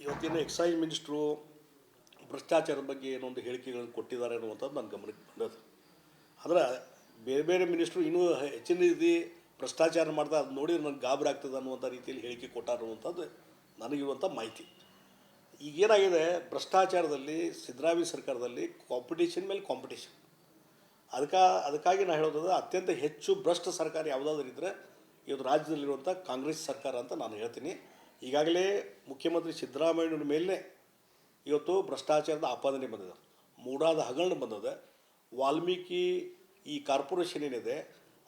ಇವತ್ತಿನ exercise minister ಭ್ರಷ್ಟಾಚಾರದ ಬಗ್ಗೆ ಏನೊಂದು ಹೇಳಿಕೆಗಳನ್ನು ಕೊಟ್ಟಿದ್ದಾರೆ ಅನ್ನುವಂಥದ್ದು ನನ್ನ ಗಮನಕ್ಕೆ ಬಂದದ್ದು. ಆದರೆ ಬೇರೆ ಬೇರೆ ಮಿನಿಸ್ಟ್ರು ಇನ್ನೂ ಹೆಚ್ಚಿನ ರೀತಿ ಭ್ರಷ್ಟಾಚಾರ ಮಾಡ್ತಾ ಅದು ನೋಡಿ ನನಗೆ ಗಾಬರಿ ಆಗ್ತದೆ ಅನ್ನುವಂಥ ರೀತಿಯಲ್ಲಿ ಹೇಳಿಕೆ ಕೊಟ್ಟಾರ ಅನ್ನುವಂಥದ್ದು ನನಗಿರುವಂಥ ಮಾಹಿತಿ. ಈಗೇನಾಗಿದೆ, ಭ್ರಷ್ಟಾಚಾರದಲ್ಲಿ ಸಿದ್ದರಾಮಯ್ಯ ಸರ್ಕಾರದಲ್ಲಿ ಕಾಂಪಿಟೇಷನ್ ಮೇಲೆ ಕಾಂಪಿಟೇಷನ್. ಅದಕ್ಕಾಗಿ ನಾನು ಹೇಳೋದಾದ್ರೆ ಅತ್ಯಂತ ಹೆಚ್ಚು ಭ್ರಷ್ಟ ಸರ್ಕಾರ ಯಾವುದಾದ್ರೂ ಇದ್ದರೆ ಇವತ್ತು ರಾಜ್ಯದಲ್ಲಿರುವಂಥ ಕಾಂಗ್ರೆಸ್ ಸರ್ಕಾರ ಅಂತ ನಾನು ಹೇಳ್ತೀನಿ. ಈಗಾಗಲೇ ಮುಖ್ಯಮಂತ್ರಿ ಸಿದ್ದರಾಮಯ್ಯನ ಮೇಲೆ ಇವತ್ತು ಭ್ರಷ್ಟಾಚಾರದ ಆಪಾದನೆ ಬಂದಿದೆ, ಮೂಡಾದ ಹಗರಣ ಬಂದಿದೆ. ವಾಲ್ಮೀಕಿ ಈ ಕಾರ್ಪೊರೇಷನ್ ಏನಿದೆ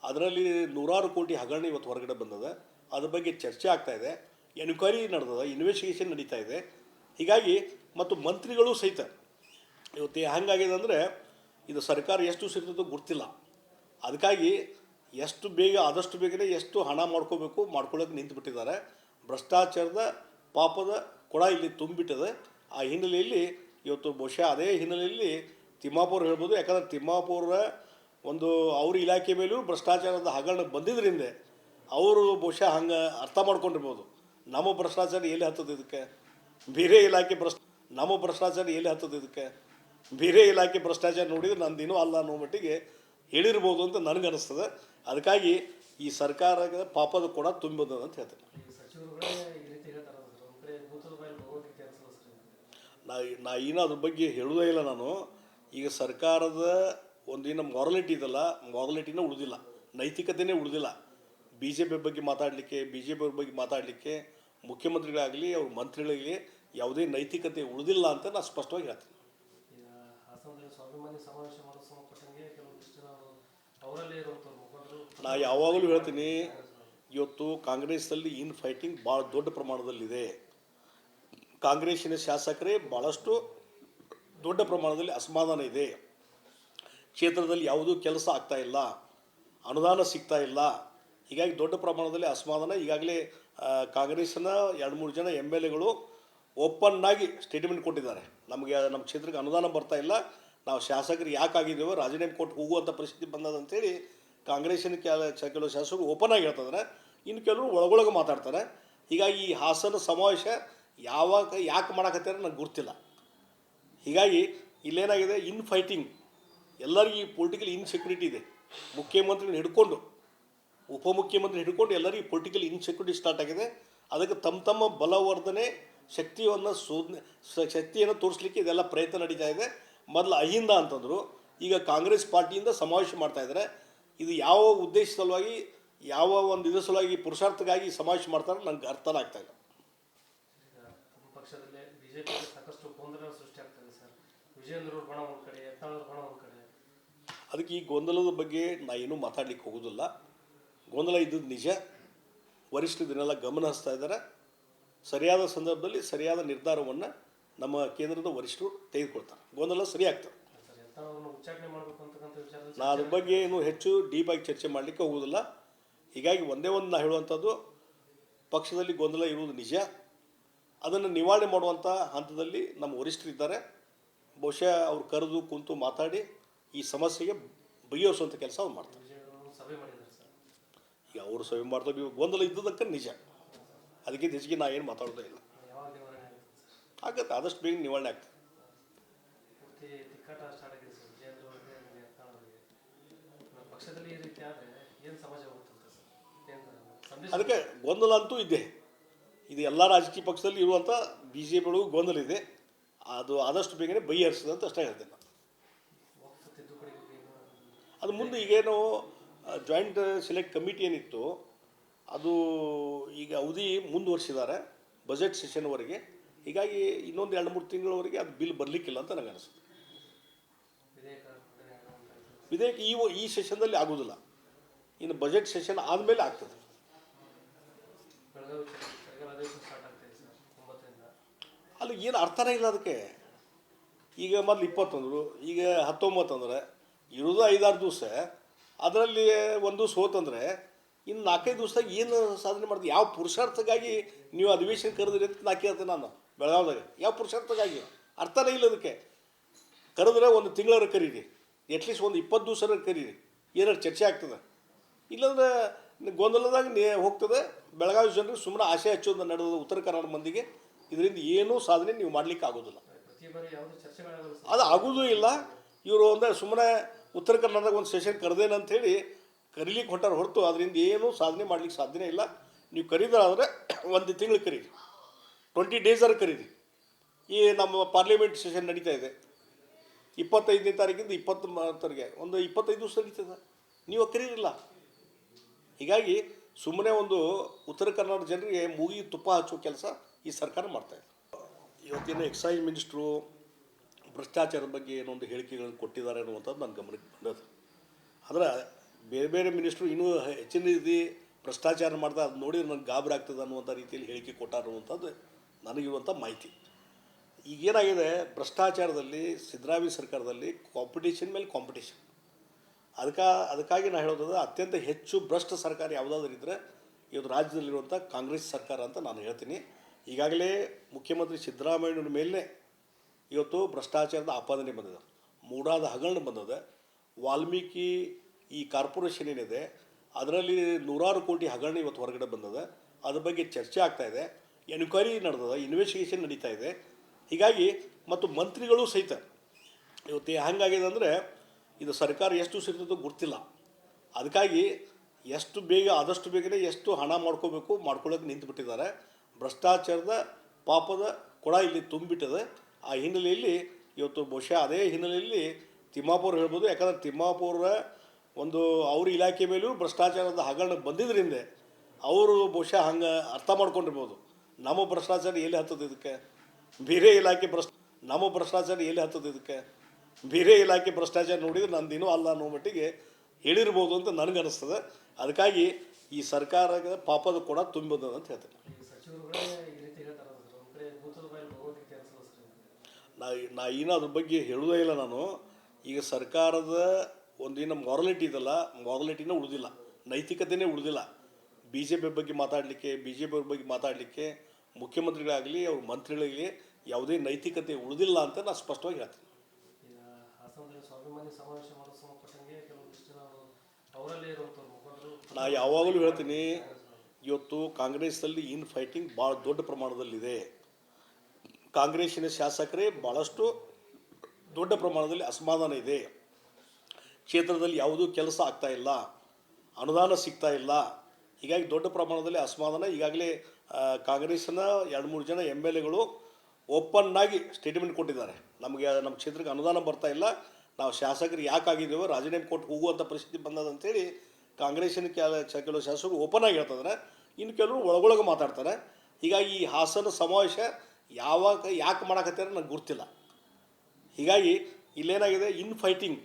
ಅದರಲ್ಲಿ ನೂರಾರು ಕೋಟಿ ಹಗರಣ ಇವತ್ತು ಹೊರಗಡೆ ಬಂದಿದೆ. ಅದ್ರ ಬಗ್ಗೆ ಚರ್ಚೆ ಆಗ್ತಾಯಿದೆ, ಎನ್ಕ್ವೈರಿ ನಡೆದಿದೆ, ಇನ್ವೆಸ್ಟಿಗೇಷನ್ ನಡೀತಾ ಇದೆ. ಹೀಗಾಗಿ ಮತ್ತು ಮಂತ್ರಿಗಳು ಸಹಿತ ಇವತ್ತು ಹಂಗಾಗಿದೆ ಅಂದರೆ ಇದು ಸರ್ಕಾರ ಎಷ್ಟು ಸಿಗ್ತದೋ ಗೊತ್ತಿಲ್ಲ. ಅದಕ್ಕಾಗಿ ಎಷ್ಟು ಬೇಗ ಆದಷ್ಟು ಬೇಗನೆ ಎಷ್ಟು ಹಣ ಮಾಡ್ಕೊಳ್ಳೋಕೆ ನಿಂತುಬಿಟ್ಟಿದ್ದಾರೆ. ಭ್ರಷ್ಟಾಚಾರದ ಪಾಪದ ಕೊಡ ಇಲ್ಲಿ ತುಂಬಿಟ್ಟಿದೆ. ಆ ಹಿನ್ನೆಲೆಯಲ್ಲಿ ಇವತ್ತು ಬಹುಶಃ ಅದೇ ಹಿನ್ನೆಲೆಯಲ್ಲಿ ತಿಮ್ಮಾಪುರ ಹೇಳ್ಬೋದು. ಯಾಕಂದರೆ ತಿಮ್ಮಾಪುರ ಒಂದು ಅವ್ರ ಇಲಾಖೆ ಮೇಲೂ ಭ್ರಷ್ಟಾಚಾರದ ಹಗರಣ ಬಂದಿದ್ದರಿಂದ ಅವರು ಬಹುಶಃ ಹಂಗೆ ಅರ್ಥ ಮಾಡ್ಕೊಂಡಿರ್ಬೋದು, ನಮ್ಮ ಭ್ರಷ್ಟಾಚಾರ ಎಲ್ಲಿ ಹತ್ತದ ಇದಕ್ಕೆ, ಬೇರೆ ಇಲಾಖೆ ನಮ್ಮ ಭ್ರಷ್ಟಾಚಾರ ಎಲ್ಲಿ ಹತ್ತದ ಇದಕ್ಕೆ, ಬೇರೆ ಇಲಾಖೆ ಭ್ರಷ್ಟಾಚಾರ ನೋಡಿದರೆ ನಂದೇನೂ ಅಲ್ಲ ಅನ್ನೋ ಮಟ್ಟಿಗೆ ಹೇಳಿರ್ಬೋದು ಅಂತ ನನಗನ್ನಿಸ್ತದೆ. ಅದಕ್ಕಾಗಿ ಈ ಸರ್ಕಾರದ ಪಾಪದ ಕೂಡ ತುಂಬಿದ ಅಂತ ಹೇಳ್ತೇನೆ. ನಾ ಏನೋ ಅದ್ರ ಬಗ್ಗೆ ಹೇಳೋದೇ ಇಲ್ಲ. ನಾನು ಈಗ ಸರ್ಕಾರದ ಒಂದಿನ ಮಾರಲಿಟಿ ಇದಲ್ಲ, ಮಾರಲಿಟಿನೇ ಉಳಿದಿಲ್ಲ, ನೈತಿಕತೆಯೇ ಉಳಿದಿಲ್ಲ. ಬಿ ಜೆ ಪಿ ಬಗ್ಗೆ ಮಾತಾಡಲಿಕ್ಕೆ, ಬಿ ಜೆ ಪಿ ಅವ್ರ ಬಗ್ಗೆ ಮಾತಾಡಲಿಕ್ಕೆ ಮುಖ್ಯಮಂತ್ರಿಗಳಾಗಲಿ ಅವ್ರ ಮಂತ್ರಿಗಳಿಗೆ ಯಾವುದೇ ನೈತಿಕತೆ ಉಳಿದಿಲ್ಲ ಅಂತ ನಾನು ಸ್ಪಷ್ಟವಾಗಿ ಹೇಳ್ತೀನಿ. ನಾ ಯಾವಾಗಲೂ ಹೇಳ್ತೀನಿ, ಇವತ್ತು ಕಾಂಗ್ರೆಸ್ಸಲ್ಲಿ ಇನ್ ಫೈಟಿಂಗ್ ಭಾಳ ದೊಡ್ಡ ಪ್ರಮಾಣದಲ್ಲಿದೆ. ಕಾಂಗ್ರೆಸ್ಸಿನ ಶಾಸಕರೇ ಭಾಳಷ್ಟು ದೊಡ್ಡ ಪ್ರಮಾಣದಲ್ಲಿ ಅಸಮಾಧಾನ ಇದೆ. ಕ್ಷೇತ್ರದಲ್ಲಿ ಯಾವುದೂ ಕೆಲಸ ಆಗ್ತಾ ಇಲ್ಲ, ಅನುದಾನ ಸಿಗ್ತಾ ಇಲ್ಲ. ಹೀಗಾಗಿ ದೊಡ್ಡ ಪ್ರಮಾಣದಲ್ಲಿ ಅಸಮಾಧಾನ. ಈಗಾಗಲೇ ಕಾಂಗ್ರೆಸ್ಸಿನ 2-3 ಜನ MLAಗಳು ಓಪನ್ನಾಗಿ ಸ್ಟೇಟ್ಮೆಂಟ್ ಕೊಟ್ಟಿದ್ದಾರೆ, ನಮ್ಮ ಕ್ಷೇತ್ರಕ್ಕೆ ಅನುದಾನ ಬರ್ತಾ ಇಲ್ಲ, ನಾವು ಶಾಸಕರು ಯಾಕಾಗಿದ್ದೇವೋ ರಾಜೀನಾಮೆ ಕೊಟ್ಟು ಹೋಗುವಂಥ ಪರಿಸ್ಥಿತಿ ಬಂದದಂತೇಳಿ ಕಾಂಗ್ರೆಸ್ಸಿನ ಕೆಲವು ಶಾಸಕರು ಓಪನ್ ಆಗಿ ಹೇಳ್ತಿದ್ದಾರೆ. ಇನ್ನು ಕೆಲವರು ಒಳಗೊಳಗೆ ಮಾತಾಡ್ತಾರೆ. ಹೀಗಾಗಿ ಈ ಹಾಸನ ಸಮಾವೇಶ ಯಾಕೆ ಮಾಡಕತ್ತಾರೆ ನನಗೆ ಗೊತ್ತಿಲ್ಲ. ಹೀಗಾಗಿ ಇಲ್ಲೇನಾಗಿದೆ, ಇನ್ ಫೈಟಿಂಗ್ ಎಲ್ಲರಿಗೂ ಈ ಪೊಲಿಟಿಕಲ್ ಇನ್ಸೆಕ್ಯೂರಿಟಿ ಇದೆ. ಮುಖ್ಯಮಂತ್ರಿನ ಹಿಡ್ಕೊಂಡು ಉಪಮುಖ್ಯಮಂತ್ರಿ ಹಿಡ್ಕೊಂಡು ಎಲ್ಲರಿಗೂ ಪೊಲಿಟಿಕಲ್ ಇನ್ಸೆಕ್ಯೂರಿಟಿ ಸ್ಟಾರ್ಟ್ ಆಗಿದೆ. ಅದಕ್ಕೆ ತಮ್ಮ ಬಲವರ್ಧನೆ ಶಕ್ತಿಯನ್ನು ತೋರಿಸಲಿಕ್ಕೆ ಇದೆಲ್ಲ ಪ್ರಯತ್ನ ನಡೀತಾ ಇದೆ. ಮೊದಲು ಅಹಿಂದ ಅಂತಂದರು, ಈಗ ಕಾಂಗ್ರೆಸ್ ಪಾರ್ಟಿಯಿಂದ ಸಮಾವೇಶ ಮಾಡ್ತಾಯಿದ್ದಾರೆ. ಇದು ಯಾವ ಉದ್ದೇಶ ಸಲುವಾಗಿ, ಯಾವ ಒಂದು ಇದರ ಸಲುವಾಗಿ, ಪುರುಷಾರ್ಥಕ್ಕಾಗಿ ಸಮಾವೇಶ ಮಾಡ್ತಾರೆ ನನಗೆ ಅರ್ಥನೇ ಆಗ್ತಾಯಿಲ್ಲ. ಪಕ್ಷದಲ್ಲೇ ಬಿಜೆಪಿ ಸಾಕಷ್ಟು ಗೊಂದಲ ಸೃಷ್ಟಿಯಾಗ್ತದೆ ಸರ್. ವಿಜಯೇಂದ್ರ ಬಣ ಒಂದು ಕಡೆ, ಯತ್ನಾಳ್ ಬಣ ಒಂದು ಕಡೆ. ಅದಕ್ಕೆ ಈ ಗೊಂದಲದ ಬಗ್ಗೆ ನಾ ಏನೂ ಮಾತಾಡಲಿಕ್ಕೆ ಹೋಗೋದಿಲ್ಲ. ಗೊಂದಲ ಇದ್ದದ್ದು ನಿಜ. ವರಿಷ್ಠರು ಇದನ್ನೆಲ್ಲ ಗಮನ ಹರಿಸ್ತಾ ಇದ್ದಾರೆ. ಸರಿಯಾದ ಸಂದರ್ಭದಲ್ಲಿ ಸರಿಯಾದ ನಿರ್ಧಾರವನ್ನು ನಮ್ಮ ಕೇಂದ್ರದ ವರಿಷ್ಠರು ತೆಗೆದುಕೊಳ್ತಾರೆ. ಗೊಂದಲ ಸರಿ ಆಗ್ತದೆ. ನಾ ಅದ್ರ ಬಗ್ಗೆ ಏನು ಹೆಚ್ಚು ಡೀಪಾಗಿ ಚರ್ಚೆ ಮಾಡಲಿಕ್ಕೆ ಹೋಗೋದಿಲ್ಲ. ಹೀಗಾಗಿ ಒಂದೇ ಒಂದು ನಾ ಹೇಳುವಂಥದ್ದು, ಪಕ್ಷದಲ್ಲಿ ಗೊಂದಲ ಇರುವುದು ನಿಜ. ಅದನ್ನು ನಿವಾರಣೆ ಮಾಡುವಂಥ ಹಂತದಲ್ಲಿ ನಮ್ಮ ವರಿಷ್ಠರಿದ್ದಾರೆ. ಬಹುಶಃ ಅವ್ರು ಕರೆದು ಕುಂತು ಮಾತಾಡಿ ಈ ಸಮಸ್ಯೆಗೆ ಬಗೆಹರಿಸುವಂಥ ಕೆಲಸ ಅವ್ರು ಮಾಡ್ತಾರೆ. ಈಗ ಅವರು ಸಭೆ ಮಾಡ್ತಾರೆ, ಗೊಂದಲ ಇದ್ದದಕ್ಕೆ ನಿಜ. ಅದಕ್ಕೆ ಹೆಚ್ಚಿಗೆ ನಾ ಏನು ಮಾತಾಡೋದೇ ಇಲ್ಲ. ಆಗತ್ತೆ, ಆದಷ್ಟು ಬೇಗ ನಿವಾರಣೆ ಆಗ್ತದೆ. ಅದಕ್ಕೆ ಗೊಂದಲ ಅಂತೂ ಇದೆ. ಇದು ಎಲ್ಲ ರಾಜಕೀಯ ಪಕ್ಷದಲ್ಲಿ ಇರುವಂಥ BJP ಒಳಗೂ ಗೊಂದಲ ಇದೆ. ಅದು ಆದಷ್ಟು ಬೇಗನೆ ಬಗೆಹರಿಸಿದೆ ಅಂತ ಅಷ್ಟೇ ಹೇಳ್ತೇನೆ. ಅದು ಮುಂದೆ ಈಗೇನು ಜಾಯಿಂಟ್ ಸೆಲೆಕ್ಟ್ ಕಮಿಟಿ ಏನಿತ್ತು ಅದು ಈಗ ಅವಧಿ ಮುಂದುವರಿಸಿದ್ದಾರೆ ಬಜೆಟ್ ಸೆಷನ್ವರೆಗೆ. ಹೀಗಾಗಿ ಇನ್ನೊಂದು 2-3 ತಿಂಗಳವರೆಗೆ ಅದು ಬಿಲ್ ಬರಲಿಕ್ಕಿಲ್ಲ ಅಂತ ನನಗೆ ಅನಿಸುತ್ತೆ. ವಿಧೇಯಕ ಈ ಸೆಷನ್ದಲ್ಲಿ ಆಗೋದಿಲ್ಲ, ಇನ್ನು ಬಜೆಟ್ ಸೆಷನ್ ಆದಮೇಲೆ ಆಗ್ತದೆ. ಅಲ್ಲಿ ಏನು ಅರ್ಥನೇ ಇಲ್ಲ ಅದಕ್ಕೆ. ಈಗ ಮೊದಲು 20 ಅಂದರು, ಈಗ 19 ಅಂದರೆ ಇರೋದು 5-6 ದಿವಸ. ಅದರಲ್ಲಿ ಒಂದು ದಿವಸ ಹೋತಂದರೆ ಇನ್ನು 4-5 ದಿವಸದಾಗ ಏನು ಸಾಧನೆ ಮಾಡ್ತೀವಿ? ಯಾವ ಪುರುಷಾರ್ಥಕ್ಕಾಗಿ ನೀವು ಅಧಿವೇಶನ ಕರೆದ್ರಿ ಅಂತ ನಾ ಕೇಳ್ತೇನೆ ನಾನು ಬೆಳಗಾವಿದಾಗ. ಯಾವ ಪುರುಷಾರ್ಥಕ್ಕಾಗಿ? ಅರ್ಥನೇ ಇಲ್ಲ ಅದಕ್ಕೆ. ಕರೆದ್ರೆ ಒಂದು ತಿಂಗಳರ ಕರೀರಿ, ಅಟ್ಲೀಸ್ಟ್ ಒಂದು 20 ದಿವಸರ ಕರೀರಿ, ಏನಾರು ಚರ್ಚೆ ಆಗ್ತದೆ. ಇಲ್ಲಾಂದ್ರೆ ಗೊಂದಲದಾಗ ಹೋಗ್ತದೆ. ಬೆಳಗಾವಿ ಜನರಿಗೆ ಸುಮ್ಮನೆ ಆಸೆ ಹಚ್ಚೋದು ನಡೆದ ಉತ್ತರ ಕನ್ನಡ ಮಂದಿಗೆ ಇದರಿಂದ ಏನೂ ಸಾಧನೆ ನೀವು ಮಾಡಲಿಕ್ಕೆ ಆಗೋದಿಲ್ಲ. ಪ್ರತಿ ಬಾರಿ ಯಾವುದೇ ಚರ್ಚೆಗಳಾಗಲ್ಲ ಸರ್. ಅದು ಆಗೋದೂ ಇಲ್ಲ. ಇವರು ಅಂದರೆ ಸುಮ್ಮನೆ ಉತ್ತರ ಕರ್ನಾಟಕ ಒಂದು ಸೆಷನ್ ಕರೆದೇನಂಥೇಳಿ ಕರೀಲಿಕ್ಕೆ ಹೊಂಟಾರ ಹೊರತು ಅದರಿಂದ ಏನೂ ಸಾಧನೆ ಮಾಡ್ಲಿಕ್ಕೆ ಸಾಧ್ಯನೇ ಇಲ್ಲ. ನೀವು ಕರೀದಾದ್ರೆ ಒಂದು ತಿಂಗಳು ಕರೀರಿ, 20 ಡೇಸರ ಕರೀರಿ. ಈ ನಮ್ಮ ಪಾರ್ಲಿಮೆಂಟ್ ಸೆಷನ್ ನಡೀತಾ ಇದೆ 25ನೇ ತಾರೀಕಿಂದ 20 ಒಂದು 25 ದಿವಸ ನಡೀತದೆ, ನೀವು ಕರೀರಿಲ್ಲ. ಹೀಗಾಗಿ ಸುಮ್ಮನೆ ಒಂದು ಉತ್ತರ ಕರ್ನಾಟಕ ಜನರಿಗೆ ಮೂಗಿ ತುಪ್ಪ ಹಚ್ಚೋ ಕೆಲಸ ಈ ಸರ್ಕಾರ ಮಾಡ್ತಾಯಿದೆ. ಇವತ್ತಿನ ಎಕ್ಸೈಸ್ ಮಿನಿಸ್ಟ್ರು ಭ್ರಷ್ಟಾಚಾರದ ಬಗ್ಗೆ ಏನೊಂದು ಹೇಳಿಕೆಗಳನ್ನು ಕೊಟ್ಟಿದ್ದಾರೆ ಅನ್ನುವಂಥದ್ದು ನನ್ನ ಗಮನಕ್ಕೆ ಬಂದದ್ದು. ಆದರೆ ಬೇರೆ ಬೇರೆ ಮಿನಿಸ್ಟ್ರು ಇನ್ನೂ ಹೆಚ್ಚಿನ ರೀತಿ ಭ್ರಷ್ಟಾಚಾರ ಮಾಡ್ತಾ ಅದು ನೋಡಿ ನನಗೆ ಗಾಬರಿ ಆಗ್ತದೆ ಅನ್ನುವಂಥ ರೀತಿಯಲ್ಲಿ ಹೇಳಿಕೆ ಕೊಟ್ಟಾರ ಅನ್ನುವಂಥದ್ದು ನನಗಿರುವಂಥ ಮಾಹಿತಿ. ಈಗೇನಾಗಿದೆ, ಭ್ರಷ್ಟಾಚಾರದಲ್ಲಿ ಸಿದ್ದರಾಮಯ್ಯ ಸರ್ಕಾರದಲ್ಲಿ ಕಾಂಪಿಟೇಷನ್ ಮೇಲೆ ಕಾಂಪಿಟೇಷನ್. ಅದಕ್ಕಾಗಿ ನಾನು ಹೇಳೋದು ಅತ್ಯಂತ ಹೆಚ್ಚು ಭ್ರಷ್ಟ ಸರ್ಕಾರ ಯಾವುದಾದ್ರೂ ಇದ್ದರೆ ಇವತ್ತು ರಾಜ್ಯದಲ್ಲಿರುವಂಥ ಕಾಂಗ್ರೆಸ್ ಸರ್ಕಾರ ಅಂತ ನಾನು ಹೇಳ್ತೀನಿ. ಈಗಾಗಲೇ ಮುಖ್ಯಮಂತ್ರಿ ಸಿದ್ದರಾಮಯ್ಯನ ಮೇಲೆ ಇವತ್ತು ಭ್ರಷ್ಟಾಚಾರದ ಆಪಾದನೆ ಬಂದಿದೆ, ಮೂಡಾದ ಹಗರಣ ಬಂದಿದೆ. ವಾಲ್ಮೀಕಿ ಈ ಕಾರ್ಪೊರೇಷನ್ ಏನಿದೆ ಅದರಲ್ಲಿ 100 ಕೋಟಿ ಹಗರಣ ಇವತ್ತು ಹೊರಗಡೆ ಬಂದಿದೆ. ಅದ್ರ ಬಗ್ಗೆ ಚರ್ಚೆ ಆಗ್ತಾಯಿದೆ, ಎನ್ಕ್ವೈರಿ ನಡೆದಿದೆ, ಇನ್ವೆಸ್ಟಿಗೇಷನ್ ನಡೀತಾ ಇದೆ. ಹೀಗಾಗಿ ಮತ್ತು ಮಂತ್ರಿಗಳು ಸಹಿತ ಇವತ್ತು ಹೆಂಗಾಗಿದೆ ಅಂದರೆ ಇದು ಸರ್ಕಾರ ಎಷ್ಟು ಸಿಗ್ತದೋ ಗೊತ್ತಿಲ್ಲ. ಅದಕ್ಕಾಗಿ ಎಷ್ಟು ಬೇಗ ಆದಷ್ಟು ಬೇಗನೆ ಎಷ್ಟು ಹಣ ಮಾಡ್ಕೊಳ್ಳೋಕೆ ನಿಂತುಬಿಟ್ಟಿದ್ದಾರೆ. ಭ್ರಷ್ಟಾಚಾರದ ಪಾಪದ ಕೊಡ ಇಲ್ಲಿ ತುಂಬಿಟ್ಟಿದೆ. ಆ ಹಿನ್ನೆಲೆಯಲ್ಲಿ ಇವತ್ತು ಬಹುಶಃ ಅದೇ ಹಿನ್ನೆಲೆಯಲ್ಲಿ ತಿಮ್ಮಾಪುರ ಹೇಳ್ಬೋದು. ಯಾಕಂದರೆ ತಿಮ್ಮಾಪುರ ಒಂದು ಅವ್ರ ಇಲಾಖೆ ಮೇಲೂ ಭ್ರಷ್ಟಾಚಾರದ ಹಗರಣ ಬಂದಿದ್ದರಿಂದ ಅವರು ಬಹುಶಃ ಹಂಗೆ ಅರ್ಥ ಮಾಡ್ಕೊಂಡಿರ್ಬೋದು, ನಮ್ಮ ಭ್ರಷ್ಟಾಚಾರ ಎಲ್ಲಿ ಹತ್ತದ ಇದಕ್ಕೆ, ಬೇರೆ ಇಲಾಖೆ ನಮ್ಮ ಭ್ರಷ್ಟಾಚಾರ ಎಲ್ಲಿ ಹತ್ತದ ಇದಕ್ಕೆ, ಬೇರೆ ಇಲಾಖೆ ಭ್ರಷ್ಟಾಚಾರ ನೋಡಿದ್ರೆ ನಂದೇನೂ ಅಲ್ಲ ಅನ್ನೋ ಮಟ್ಟಿಗೆ ಹೇಳಿರ್ಬೋದು ಅಂತ ನನಗನ್ನಿಸ್ತದೆ. ಅದಕ್ಕಾಗಿ ಈ ಸರ್ಕಾರದ ಪಾಪದ ಕೊಡ ತುಂಬಿದ ಅಂತ ಹೇಳ್ತೇನೆ. ನಾ ಇನ್ನೂ ಅದ್ರ ಬಗ್ಗೆ ಹೇಳೋದೇ ಇಲ್ಲ. ನಾನು ಈಗ ಸರ್ಕಾರದ ಒಂದಿನ ಮಾರಲಿಟಿ ಇದಲ್ಲ, ಮಾರಲಿಟಿನೇ ಉಳಿದಿಲ್ಲ, ನೈತಿಕತೆಯೇ ಉಳಿದಿಲ್ಲ. ಬಿ ಜೆ ಪಿ ಬಗ್ಗೆ ಮಾತಾಡಲಿಕ್ಕೆ, ಬಿ ಜೆ ಪಿಯವ್ರ ಬಗ್ಗೆ ಮಾತಾಡಲಿಕ್ಕೆ ಮುಖ್ಯಮಂತ್ರಿಗಳಾಗಲಿ ಅವ್ರ ಮಂತ್ರಿಗಳಿಗೆ ಯಾವುದೇ ನೈತಿಕತೆ ಉಳಿದಿಲ್ಲ ಅಂತ ನಾನು ಸ್ಪಷ್ಟವಾಗಿ ಹೇಳ್ತೀನಿ. ನಾ ಯಾವಾಗಲೂ ಹೇಳ್ತೀನಿ, ಇವತ್ತು ಕಾಂಗ್ರೆಸ್ನಲ್ಲಿ ಇನ್ ಫೈಟಿಂಗ್ ಭಾಳ ದೊಡ್ಡ ಪ್ರಮಾಣದಲ್ಲಿದೆ. ಕಾಂಗ್ರೆಸ್ಸಿನ ಶಾಸಕರೇ ಭಾಳಷ್ಟು ದೊಡ್ಡ ಪ್ರಮಾಣದಲ್ಲಿ ಅಸಮಾಧಾನ ಇದೆ. ಕ್ಷೇತ್ರದಲ್ಲಿ ಯಾವುದೂ ಕೆಲಸ ಆಗ್ತಾ ಇಲ್ಲ, ಅನುದಾನ ಸಿಗ್ತಾ ಇಲ್ಲ. ಹೀಗಾಗಿ ದೊಡ್ಡ ಪ್ರಮಾಣದಲ್ಲಿ ಅಸಮಾಧಾನ. ಈಗಾಗಲೇ ಕಾಂಗ್ರೆಸ್ಸಿನ 2-3 ಜನ MLAಗಳು ಓಪನ್ ಆಗಿ ಸ್ಟೇಟ್ಮೆಂಟ್ ಕೊಟ್ಟಿದ್ದಾರೆ, ನಮಗೆ ನಮ್ಮ ಕ್ಷೇತ್ರಕ್ಕೆ ಅನುದಾನ ಬರ್ತಾ ಇಲ್ಲ, ನಾವು ಶಾಸಕರು ಯಾಕಾಗಿದ್ದೇವೆ, ರಾಜೀನಾಮೆ ಕೊಟ್ಟು ಹೋಗುವಂಥ ಪರಿಸ್ಥಿತಿ ಬಂದದಂತೇಳಿ ಕಾಂಗ್ರೆಸ್ಸಿನ ಕೆಲವು ಶಾಸಕರು ಓಪನ್ ಆಗಿ ಹೇಳ್ತಿದ್ದಾರೆ. ಇನ್ನು ಕೆಲವರು ಒಳಗೊಳಗೆ ಮಾತಾಡ್ತಾರೆ. ಹೀಗಾಗಿ ಈ ಹಾಸನ ಸಮಾವೇಶ ಯಾಕೆ ಮಾಡಕತ್ತಾರ ನನಗೆ ಗೊತ್ತಿಲ್ಲ. ಹೀಗಾಗಿ ಇಲ್ಲೇನಾಗಿದೆ, ಇನ್ ಫೈಟಿಂಗ್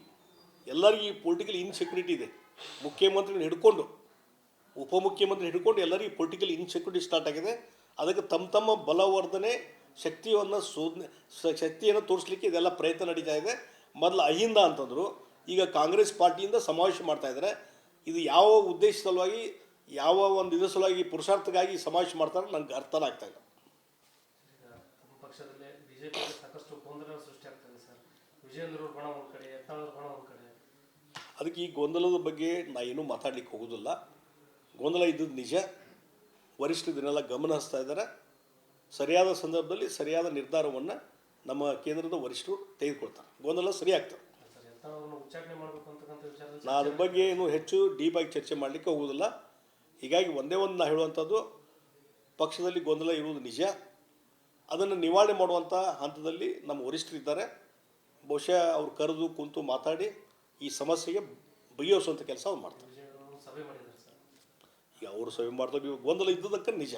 ಎಲ್ಲರಿಗೂ ಪೊಲಿಟಿಕಲ್ ಇನ್ಸೆಕ್ಯೂರಿಟಿ ಇದೆ. ಮುಖ್ಯಮಂತ್ರಿನ ಹಿಡ್ಕೊಂಡು ಉಪಮುಖ್ಯಮಂತ್ರಿ ಹಿಡ್ಕೊಂಡು ಎಲ್ಲರಿಗೂ ಪೊಲಿಟಿಕಲ್ ಇನ್ಸೆಕ್ಯೂರಿಟಿ ಸ್ಟಾರ್ಟ್ ಆಗಿದೆ. ಅದಕ್ಕೆ ತಮ್ಮ ಬಲವರ್ಧನೆ ಶಕ್ತಿಯನ್ನು ತೋರಿಸ್ಲಿಕ್ಕೆ ಇದೆಲ್ಲ ಪ್ರಯತ್ನ ನಡೀತಾ ಇದೆ. ಮೊದಲು ಅಹಿಂದ ಅಂತಂದರು, ಈಗ ಕಾಂಗ್ರೆಸ್ ಪಾರ್ಟಿಯಿಂದ ಸಮಾವೇಶ ಮಾಡ್ತಾಯಿದ್ದಾರೆ. ಇದು ಯಾವ ಉದ್ದೇಶ ಸಲುವಾಗಿ, ಯಾವ ಒಂದು ಇದರ ಸಲುವಾಗಿ, ಪುರುಷಾರ್ಥಕ್ಕಾಗಿ ಸಮಾವೇಶ ಮಾಡ್ತಾರೆ ನನಗೆ ಅರ್ಥನೇ ಆಗ್ತಾಯಿಲ್ಲ. ಪಕ್ಷದಲ್ಲಿ ಬಿಜೆಪಿ ಸಾಕಷ್ಟು ಗೊಂದಲ ಸೃಷ್ಟಿಯಾಗ್ತದೆ ಸರ್. ವಿಜಯೇಂದ್ರ ಬಣ ಒಂದು ಕಡೆ, ಯತ್ನಾಳ್ ಬಣ ಒಂದು ಕಡೆ. ಅದಕ್ಕೆ ಈ ಗೊಂದಲದ ಬಗ್ಗೆ ನಾ ಏನೂ ಮಾತಾಡ್ಲಿಕ್ಕೆ ಹೋಗೋದಿಲ್ಲ. ಗೊಂದಲ ಇದ್ದದ್ದು ನಿಜ. ವರಿಷ್ಠರು ಇದನ್ನೆಲ್ಲ ಗಮನ ಹರಿಸ್ತಾ ಇದ್ದಾರೆ. ಸರಿಯಾದ ಸಂದರ್ಭದಲ್ಲಿ ಸರಿಯಾದ ನಿರ್ಧಾರವನ್ನು ನಮ್ಮ ಕೇಂದ್ರದ ವರಿಷ್ಠರು ತೆಗೆದುಕೊಳ್ತಾರೆ. ಗೊಂದಲ ಸರಿ ಆಗ್ತದೆ. ನಾನು ಅದ್ರ ಬಗ್ಗೆ ಏನು ಹೆಚ್ಚು ಡೀಪಾಗಿ ಚರ್ಚೆ ಮಾಡಲಿಕ್ಕೆ ಹೋಗೋದಿಲ್ಲ. ಹೀಗಾಗಿ ಒಂದೇ ಒಂದು ನಾ ಹೇಳುವಂಥದ್ದು, ಪಕ್ಷದಲ್ಲಿ ಗೊಂದಲ ಇರುವುದು ನಿಜ. ಅದನ್ನು ನಿವಾರಣೆ ಮಾಡುವಂಥ ಹಂತದಲ್ಲಿ ನಮ್ಮ ವರಿಷ್ಠರು ಇದ್ದಾರೆ. ಬಹುಶಃ ಅವ್ರು ಕರೆದು ಕುಂತು ಮಾತಾಡಿ ಈ ಸಮಸ್ಯೆಗೆ ಬಗೆಹರಿಸುವಂಥ ಕೆಲಸ ಅವ್ರು ಮಾಡ್ತಾರೆ. ಈಗ ಅವರು ಸಭೆ ಮಾಡ್ತಾರೆ, ಇವಾಗ ಗೊಂದಲ ಇದ್ದದಕ್ಕೆ ನಿಜ.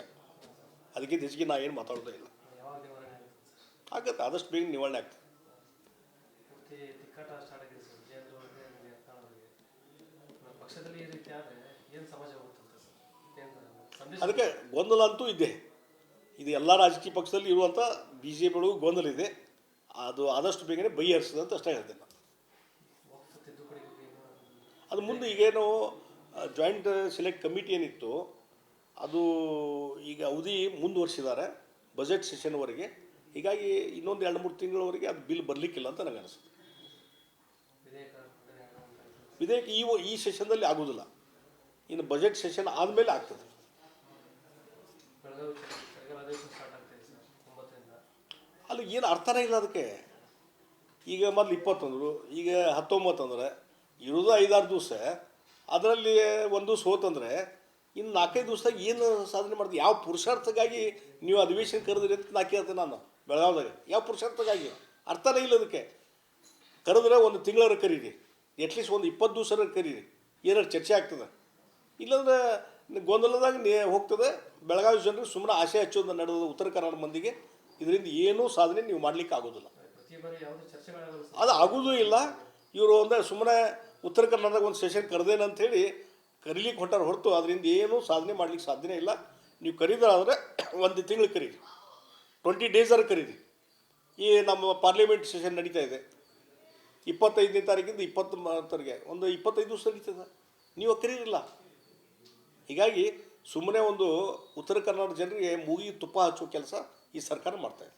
ಅದಕ್ಕೆ ಹೆಚ್ಚಿಗೆ ನಾ ಏನು ಮಾತಾಡೋದೇ ಇಲ್ಲ. ಆಗತ್ತೆ, ಆದಷ್ಟು ಬೇಗ ನಿವಾರಣೆ ಆಗ್ತದೆ. ಅದಕ್ಕೆ ಗೊಂದಲ ಅಂತೂ ಇದೆ. ಇದು ಎಲ್ಲ ರಾಜಕೀಯ ಪಕ್ಷದಲ್ಲಿ ಇರುವಂಥ BJP ಒಳಗೂ ಗೊಂದಲ ಇದೆ. ಅದು ಆದಷ್ಟು ಬೇಗನೆ ಬಗೆಹರಿಸ್ತದೆ ಅಂತ ಅಷ್ಟೇ ಹೇಳ್ತೇನೆ. ಅದು ಮುಂದೆ ಈಗೇನು ಜಾಯಿಂಟ್ ಸೆಲೆಕ್ಟ್ ಕಮಿಟಿ ಏನಿತ್ತು ಅದು ಈಗ ಅವಧಿ ಮುಂದುವರಿಸಿದ್ದಾರೆ ಬಜೆಟ್ ಸೆಷನ್ವರೆಗೆ. ಹೀಗಾಗಿ ಇನ್ನೊಂದು 2-3 ತಿಂಗಳವರೆಗೆ ಅದು ಬಿಲ್ ಬರಲಿಕ್ಕಿಲ್ಲ ಅಂತ ನನಗೆ ಅನಿಸುತ್ತೆ. ವಿಧೇಯಕ ಈ ಸೆಷನ್ದಲ್ಲಿ ಆಗೋದಿಲ್ಲ, ಇನ್ನು ಬಜೆಟ್ ಸೆಷನ್ ಆದಮೇಲೆ ಆಗ್ತದೆ. ಅಲ್ಲಿ ಏನು ಅರ್ಥನೇ ಇಲ್ಲ ಅದಕ್ಕೆ. ಈಗ ಮೊದಲು 20 ಅಂದರು, ಈಗ 19 ಅಂದ್ರೆ ಇರೋದು 5-6 ದಿವಸ, ಅದರಲ್ಲಿ ಒಂದು ದಿವಸ ಹೋತಂದರೆ ಇನ್ನು 4-5 ದಿವಸದಾಗ ಏನು ಸಾಧನೆ ಮಾಡ್ತೀವಿ? ಯಾವ ಪುರುಷಾರ್ಥಕ್ಕಾಗಿ ನೀವು ಅಧಿವೇಶನ ಕರೆದ್ರಿ ಅಂತ ನಾ ಕೇಳ್ತೇನೆ ನಾನು ಬೆಳಗಾವ್ದಾಗ. ಯಾವ ಪುರುಷಾರ್ಥಕ್ಕಾಗಿ? ಅರ್ಥನೇ ಇಲ್ಲ ಅದಕ್ಕೆ. ಕರೆದ್ರೆ ಒಂದು ತಿಂಗಳರ ಕರೀರಿ, ಅಟ್ಲೀಸ್ಟ್ ಒಂದು 20 ದಿವಸರ ಕರೀರಿ, ಏನಾರು ಚರ್ಚೆ ಆಗ್ತದೆ. ಇಲ್ಲಾಂದ್ರೆ ಗೊಂದಲದಾಗ ಹೋಗ್ತದೆ. ಬೆಳಗಾವಿ ಜನರಿಗೆ ಸುಮ್ಮನೆ ಆಸೆ ಹಚ್ಚೋದು ನಡೆದ ಉತ್ತರ ಕನ್ನಡ ಮಂದಿಗೆ. ಇದರಿಂದ ಏನೂ ಸಾಧನೆ ನೀವು ಮಾಡಲಿಕ್ಕೆ ಆಗೋದಿಲ್ಲ. ಪ್ರತಿ ಬಾರಿ ಯಾವುದೇ ಚರ್ಚೆಗಳಾಗಲ್ಲ ಸರ್. ಅದು ಆಗೋದೂ ಇಲ್ಲ. ಇವರು ಒಂದು ಸುಮ್ಮನೆ ಉತ್ತರ ಕನ್ನಡದಾಗ ಒಂದು ಸೆಷನ್ ಕರೆದೇನೆ ಅಂಥೇಳಿ ಕರೀಲಿಕ್ಕೆ ಹೊಂಟಾರ ಹೊರತು ಅದರಿಂದ ಏನೂ ಸಾಧನೆ ಮಾಡ್ಲಿಕ್ಕೆ ಸಾಧ್ಯನೇ ಇಲ್ಲ. ನೀವು ಕರೀದಾದ್ರೆ ಒಂದು ತಿಂಗಳು ಕರೀರಿ, 20 ಡೇಸರ ಕರೀರಿ. ಈ ನಮ್ಮ ಪಾರ್ಲಿಮೆಂಟ್ ಸೆಷನ್ ನಡೀತಾ ಇದೆ 25ನೇ ತಾರೀಕಿಂದ 20 ಒಂದು 25 ದಿವಸ ನಡೀತದೆ, ನೀವು ಕರೀರಿಲ್ಲ. ಹೀಗಾಗಿ ಸುಮ್ಮನೆ ಒಂದು ಉತ್ತರ ಕನ್ನಡ ಜನರಿಗೆ ಮೂಗಿ ತುಪ್ಪ ಹಚ್ಚೋ ಕೆಲಸ ಈ ಸರ್ಕಾರ ಮಾಡ್ತಾಯಿದೆ.